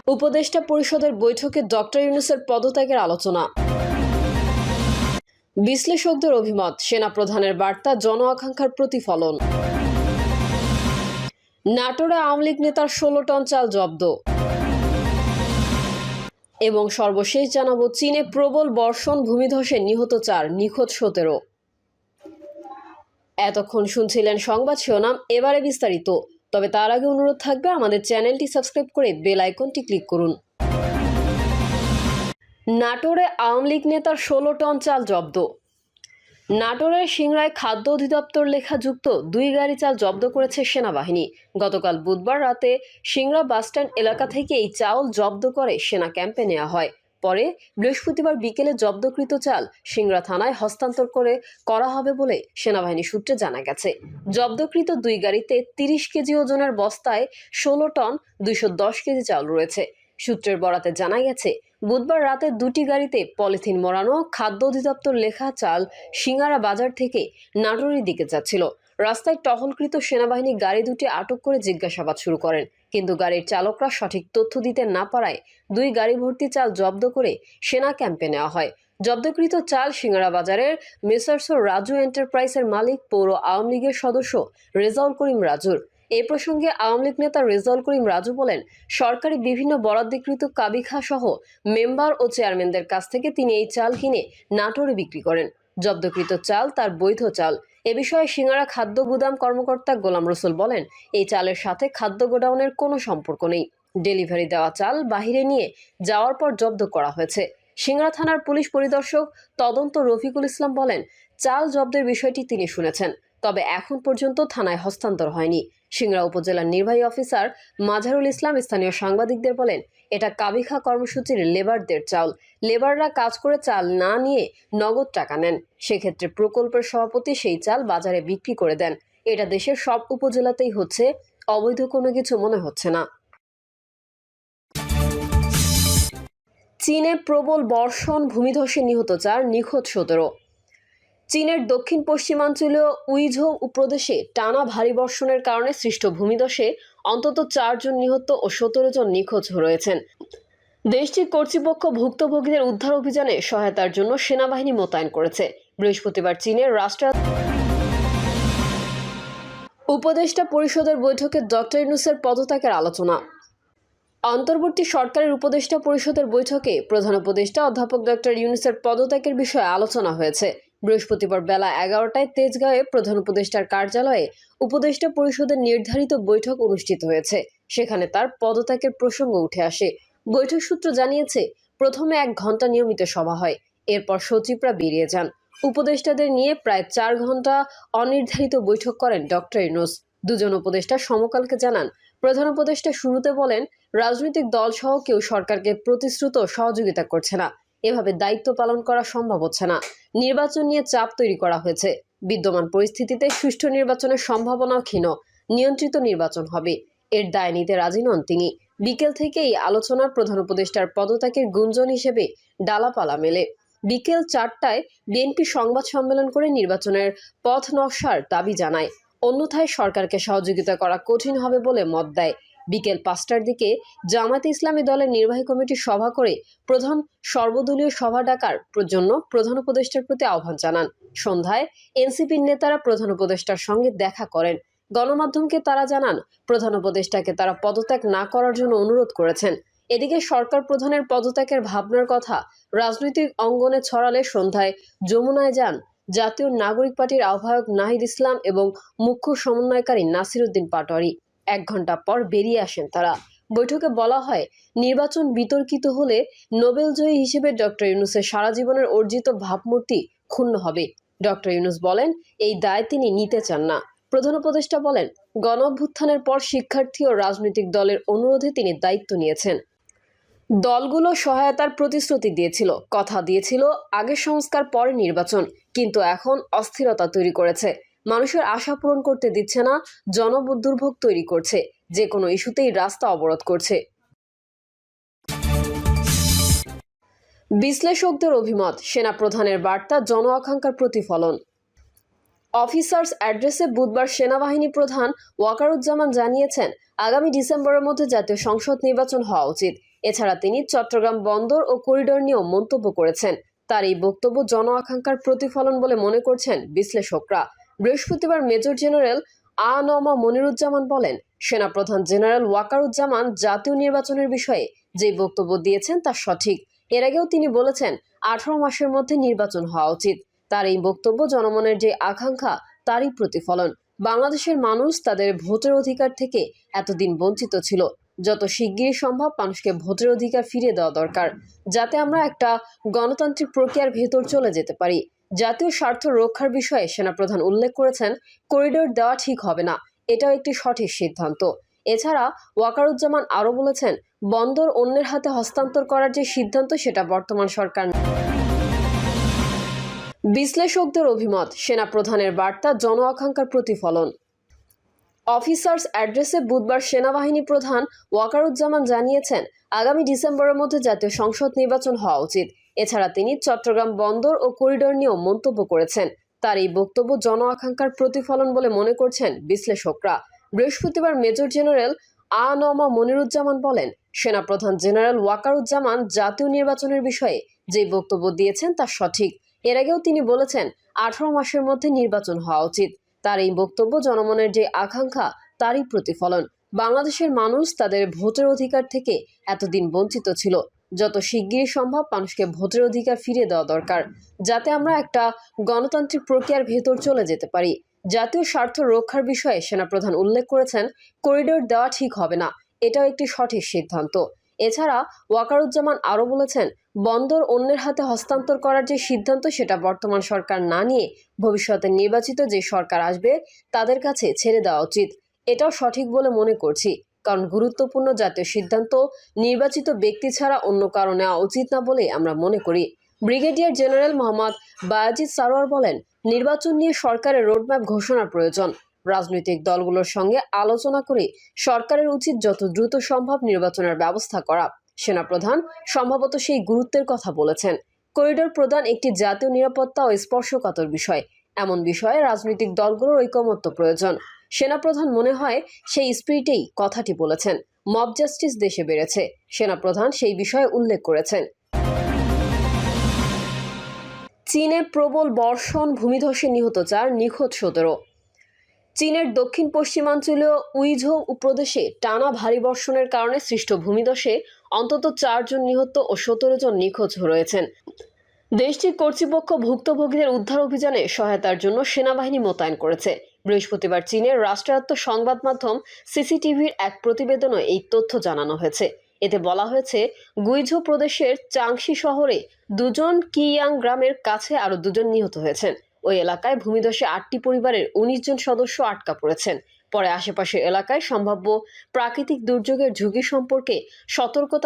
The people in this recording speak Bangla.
উপদেষ্টা পরিষদের বৈঠকে ডক্টর ইউনূসের পদত্যাগের আলোচনা। বিশ্লেষকদের অভিমত, সেনাপ্রধানের বার্তা জন আকাঙ্ক্ষার প্রতিফলন। নাটোরে আওয়ামী লীগ নেতার 16 টন চাল জব্দ। এবং সর্বশেষ জানাবো, চীনে প্রবল বর্ষণ, ভূমিধসে নিহত 4, নিখোঁজ 17। এতক্ষণ শুনছিলেন সংবাদ শিরোনাম, এবারে বিস্তারিত। তবে তার আগে অনুরোধ থাকবে আমাদের চ্যানেলটি সাবস্ক্রাইব করে বেল আইকনটি ক্লিক করুন। নাটোরে আওয়ামী লীগ নেতার 16 টন চাল জব্দ। নাটোরের সিংড়ায় খাদ্য অধিদপ্তর লেখাযুক্ত 2 গাড়ি চাল জব্দ করেছে সেনাবাহিনী। গতকাল বুধবার রাতে সিংড়া বাসস্ট্যান্ড এলাকা থেকে এই চাউল জব্দ করে সেনা ক্যাম্পে নেওয়া হয়। পরে বৃহস্পতিবার বিকেলে জব্দকৃত চাল সিংড়া থানায় হস্তান্তর করা হবে বলে সেনাবাহিনী সূত্রে জানা গেছে। জব্দকৃত 2 গাড়িতে 30 কেজি ওজনের বস্তায় 16 টন 210 কেজি চাল রয়েছে। সূত্রের বরাতে জানা গেছে, বুধবার রাতে 2টি গাড়িতে পলিথিন মোড়ানো খাদ্য অধিদপ্তর লেখা চাল সিঙ্গারা বাজার থেকে নাটোরের দিকে যাচ্ছিল। রাস্তায় টহলকৃত সেনাবাহিনী গাড়ি দুটি আটক করে জিজ্ঞাসাবাদ শুরু করেন, কিন্তু গাড়ির চালকরা সঠিক তথ্য দিতে না পারায় 2 গাড়ি ভর্তি চাল জব্দ করে সেনা ক্যাম্পে নেওয়া হয়। জব্দকৃত চাল সিঙ্গারা বাজারের মেসার্স রাজু এন্টারপ্রাইজের মালিক পৌর আওয়ামী লীগের সদস্য রেজাউল করিম রাজুর। এ প্রসঙ্গে আওয়ামী লীগ নেতা রেজাউল করিম রাজু বলেন, সরকারি বিভিন্ন বরাদ্দকৃত কাবিখা সহ মেম্বার ও চেয়ারম্যানদের কাছ থেকে তিনি এই চাল কিনে নাটোরে বিক্রি করেন। জব্দকৃত চাল তার বৈধ চাল। এ বিষয়ে সিঙ্গারা খাদ্য গুদাম কর্মকর্তা গোলাম রসুল বলেন, এই চালের সাথে খাদ্য গোডাউনের কোনো সম্পর্ক নেই। ডেলিভারি দেওয়া চাল বাহিরে নিয়ে যাওয়ার পর জব্দ করা হয়েছে। সিঙ্গারা থানার পুলিশ পরিদর্শক তদন্ত রফিকুল ইসলাম বলেন, চাল জব্দের বিষয়টি তিনি শুনেছেন, তবে এখন পর্যন্ত থানায় হস্তান্তর হয়নি। সিংড়া উপজেলার নির্বাহী অফিসার মাঝারুল ইসলাম স্থানীয় সাংবাদিকদের বলেন, এটা কাবিখা কর্মসূচির লেবারদের চাল। লেবাররা কাজ করে চাল না নিয়ে নগদ টাকা নেন। সেক্ষেত্রে প্রকল্পের সভাপতি সেই চাল বাজারে বিক্রি করে দেন। এটা দেশের সব উপজেলাতেই হচ্ছে, অবৈধ কোনো কিছু মনে হচ্ছে না। চীনে প্রবল বর্ষণ, ভূমিধসে নিহত 4, নিখোঁজ 17। চীনের দক্ষিণ পশ্চিমাঞ্চলীয় উইঝৌ প্রদেশে টানা ভারী বর্ষণের কারণে সৃষ্ট ভূমিধসে অন্তত 4 জন নিহত ও 17 জন নিখোঁজ রয়েছেন। দেশটির কর্তৃপক্ষ ভুক্তভোগীদের উদ্ধার অভিযানে সহায়তার জন্য সেনাবাহিনী মোতায়েন করেছে। বৃহস্পতিবার চীনের উপদেষ্টা পরিষদের বৈঠকে ডক্টর ইউনূসের পদত্যাগের আলোচনা। অন্তর্বর্তী সরকারের উপদেষ্টা পরিষদের বৈঠকে প্রধান উপদেষ্টা অধ্যাপক ডক্টর ইউনূসের পদত্যাগের বিষয়ে আলোচনা হয়েছে। বৃহস্পতিবার বেলা 11টায় তেজগাঁওয়ে প্রধান উপদেষ্টার কার্যালয়ে উপদেষ্টা পরিষদের নির্ধারিত বৈঠক অনুষ্ঠিত হয়েছে। সেখানে তার পদত্যাগের প্রসঙ্গ উঠে আসে। বৈঠক সূত্র জানিয়েছে, প্রথমে 1 ঘন্টা নিয়মিত সভা হয়, এরপর সচিবরা বেরিয়ে যান। উপদেষ্টাদের নিয়ে প্রায় 4 ঘন্টা অনির্ধারিত বৈঠক করেন ডক্টর ইউনূস। 2 জন উপদেষ্টা সমকালকে জানান, প্রধান উপদেষ্টা শুরুতে বলেন, রাজনৈতিক দল সহ কেউ সরকারকে প্রতিশ্রুত সহযোগিতা করছে না, এভাবে দায়িত্ব পালন করা সম্ভব হচ্ছে না। নির্বাচন নিয়ে চাপ তৈরি করা হয়েছে। বিদ্যমান পরিস্থিতিতে সুষ্ঠু নির্বাচনের সম্ভাবনাও ক্ষীণ। নিয়ন্ত্রিত নির্বাচন হবে, এর দায় নিতে রাজি নন তিনি। বিকেল থেকে এই আলোচনার প্রধান উপদেষ্টার পদত্যাগের গুঞ্জন হিসেবে ডালাপালা মেলে। বিকেল 4টায় বিএনপি সংবাদ সম্মেলন করে নির্বাচনের পথ নকশার দাবি জানায়। অন্যথায় সরকারকে সহযোগিতা করা কঠিন হবে বলে মত দেয়। বিকেল 5টার দিকে জামায়াতে ইসলামী দলের নির্বাহী কমিটি সভা করে প্রধান সর্বদলীয় সভা ডাকার জন্য প্রধান উপদেষ্টার প্রতি আহ্বান জানান। সন্ধ্যায় এনসিপির নেতারা প্রধান উপদেষ্টার সঙ্গে দেখা করেন। গণমাধ্যমকে তারা জানান, প্রধান উপদেষ্টাকে তারা পদত্যাগ না করার জন্য অনুরোধ করেছেন। এদিকে সরকার প্রধানের পদত্যাগের ভাবনার কথা রাজনৈতিক অঙ্গনে ছড়ালে সন্ধ্যায় যমুনায় যান জাতীয় নাগরিক পার্টির আহ্বায়ক নাহিদ ইসলাম এবং মুখ্য সমন্বয়কারী নাসির উদ্দিন পাটোয়ারি। 1 ঘন্টা পর বেরিয়ে আসেন তারা। বৈঠকে বলা হয়, নির্বাচন বিতর্কিত হলে নোবেলজয়ী হিসেবে ডক্টর ইউনূসের সারা জীবনের অর্জিত ভাবমূর্তি ক্ষুণ্ণ হবে। ডক্টর ইউনূস বলেন, এই দায় তিনি নিতে চান না। প্রধান উপদেষ্টা বলেন, গণঅভ্যুত্থানের পর শিক্ষার্থী ও রাজনৈতিক দলের অনুরোধে তিনি দায়িত্ব নিয়েছেন। দলগুলো সহায়তার প্রতিশ্রুতি দিয়েছিল, কথা দিয়েছিল আগে সংস্কার পরে নির্বাচন, কিন্তু এখন অস্থিরতা তৈরি করেছে। মানুষের আশা পূরণ করতে দিচ্ছে না, জনদুর্ভোগ তৈরি করছে, যে কোনো ইস্যুতেই রাস্তা অবরোধ করছে। বিশ্লেষকদের অভিমত, সেনাপ্রধানের বার্তা জন আকাঙ্ক্ষার প্রতিফলন। অফিসার্স অ্যাড্রেসে বুধবার সেনাবাহিনী প্রধান ওয়াকারুজ্জামান জানিয়েছেন, আগামী ডিসেম্বরের মধ্যে জাতীয় সংসদ নির্বাচন হওয়া উচিত। এছাড়া তিনি চট্টগ্রাম বন্দর ও করিডোর নিয়েও মন্তব্য করেছেন। তার এই বক্তব্য জন আকাঙ্ক্ষার প্রতিফলন বলে মনে করছেন বিশ্লেষকরা। বৃহস্পতিবার মেজর জেনারেল আ.ন.ম মনিরুজ্জামান বলেন, সেনাপ্রধান জেনারেল ওয়াকারুজ্জামান জাতীয় নির্বাচনের বিষয়ে যে বক্তব্য দিয়েছেন তা সঠিক। এর আগেও তিনি বলেছেন 18 মাসের মধ্যে নির্বাচন হওয়া উচিত। তার এই বক্তব্য জনমনের যে আকাঙ্ক্ষা তারই প্রতিফলন। বাংলাদেশের মানুষ তাদের ভোটের অধিকার থেকে এতদিন বঞ্চিত ছিল। যত শিগগিরই সম্ভব মানুষকে ভোটের অধিকার ফিরিয়ে দেওয়া দরকার, যাতে আমরা একটা গণতান্ত্রিক প্রক্রিয়ার ভেতর চলে যেতে পারি। জাতীয় স্বার্থ রক্ষার বিষয়ে সেনাপ্রধান উল্লেখ করেছেন, করিডোর দেওয়া ঠিক হবে না, এটাও একটি সঠিক সিদ্ধান্ত। এছাড়া ওয়াকারুজ্জামান আরও বলেছেন, বন্দর অন্যের হাতে হস্তান্তর করার যে সিদ্ধান্ত সেটা বর্তমান সরকার। বিশ্লেষকদের অভিমত, সেনাপ্রধানের বার্তা জন আকাঙ্ক্ষার প্রতিফলন। অফিসার্স অ্যাড্রেসে বুধবার সেনাবাহিনী প্রধান ওয়াকারুজ্জামান জানিয়েছেন, আগামী ডিসেম্বরের মধ্যে জাতীয় সংসদ নির্বাচন হওয়া উচিত। এছাড়া তিনি চট্টগ্রাম বন্দর ও করিডোর নিয়েও মন্তব্য করেছেন। তার এই বক্তব্য জন আকাঙ্ক্ষার প্রতিফলন বলে মনে করছেন বিশ্লেষকরা। বৃহস্পতিবার মেজর জেনারেল আ.ন.ম মনিরুজ্জামান বলেন, সেনাপ্রধান জেনারেল ওয়াকারুজ্জামান জাতীয় নির্বাচনের বিষয়ে যে বক্তব্য দিয়েছেন তা সঠিক। এর আগেও তিনি বলেছেন 18 মাসের মধ্যে নির্বাচন হওয়া উচিত। তার এই বক্তব্য জনমনের যে আকাঙ্ক্ষা তারই প্রতিফলন। বাংলাদেশের মানুষ তাদের ভোটের অধিকার থেকে এতদিন বঞ্চিত ছিল। যত শিগগিরই সম্ভব মানুষকে ভোটের অধিকার ফিরিয়ে দেওয়া দরকার, যাতে আমরা একটা গণতান্ত্রিক প্রক্রিয়ার ভেতর চলে যেতে পারি। জাতীয় স্বার্থ রক্ষার বিষয়ে সেনাপ্রধান উল্লেখ করেছেন, করিডোর দেওয়া ঠিক হবে না, এটাও একটি সঠিক সিদ্ধান্ত। এছাড়া ওয়াকারুজ্জামান আরও বলেছেন, বন্দর অন্যের হাতে হস্তান্তর করার যে সিদ্ধান্ত সেটা বর্তমান সরকার না নিয়ে ভবিষ্যতে নির্বাচিত যে সরকার আসবে তাদের কাছে ছেড়ে দেওয়া উচিত। এটাও সঠিক বলে মনে করছি, কারণ গুরুত্বপূর্ণ জাতীয় সিদ্ধান্ত নির্বাচিত ব্যক্তি ছাড়া অন্য কারো নেওয়া উচিত না বলে আমরা মনে করি। ব্রিগেডিয়ার জেনারেল মোহাম্মদ বায়াজিদ সারোয়ার বলেন, নির্বাচন নিয়ে সরকারের রোডম্যাপ ঘোষণার প্রয়োজন। রাজনৈতিক দলগুলোর সঙ্গে আলোচনা করে সরকারের উচিত যত দ্রুত সম্ভব নির্বাচনের ব্যবস্থা করা। সেনাপ্রধান সম্ভবত সেই গুরুত্বের কথা বলেছেন। করিডোর প্রদান একটি জাতীয় নিরাপত্তা ও স্পর্শকাতর বিষয়। এমন বিষয়ে রাজনৈতিক দলগুলোর ঐকমত্য প্রয়োজন। সেনাপ্রধান মনে হয় সেই স্পিরিটেই কথাটি বলেছেন। মব জাস্টিস দেশে বেড়েছে, সেনাপ্রধান সেই বিষয়ে উল্লেখ করেছেন। চীনে প্রবল বর্ষণ, ভূমিধসে নিহত 4, নিখোঁজ 17। চীনের দক্ষিণ পশ্চিমাঞ্চলীয় উইঝৌ প্রদেশে টানা ভারী বর্ষণের কারণে সৃষ্ট ভূমিধসে অন্তত 4 জন নিহত ও 17 জন নিখোঁজ রয়েছেন। দেশটির কর্তৃপক্ষ ভুক্তভোগীদের উদ্ধার অভিযানে সহায়তার জন্য সেনাবাহিনী মোতায়েন করেছে। বৃহস্পতিবার চীনের রাষ্ট্রায়ত্ত সংবাদ মাধ্যম সিসিটিভির এক প্রতিবেদনে এই তথ্য জানানো হয়েছে। এতে বলা হয়েছে, গুইঝৌ প্রদেশের চাংশি শহরে 2 জন কিয়াং গ্রামের কাছে আরও 2 জন নিহত হয়েছেন। ওই এলাকায় ভূমিধসে 8টি পরিবারের 19 জন সদস্য আটকা পড়েছেন। পরে আশেপাশের এলাকায় সম্ভাব্য প্রাকৃতিক দুর্যোগের ঝুঁকি সম্পর্কে সতর্কতা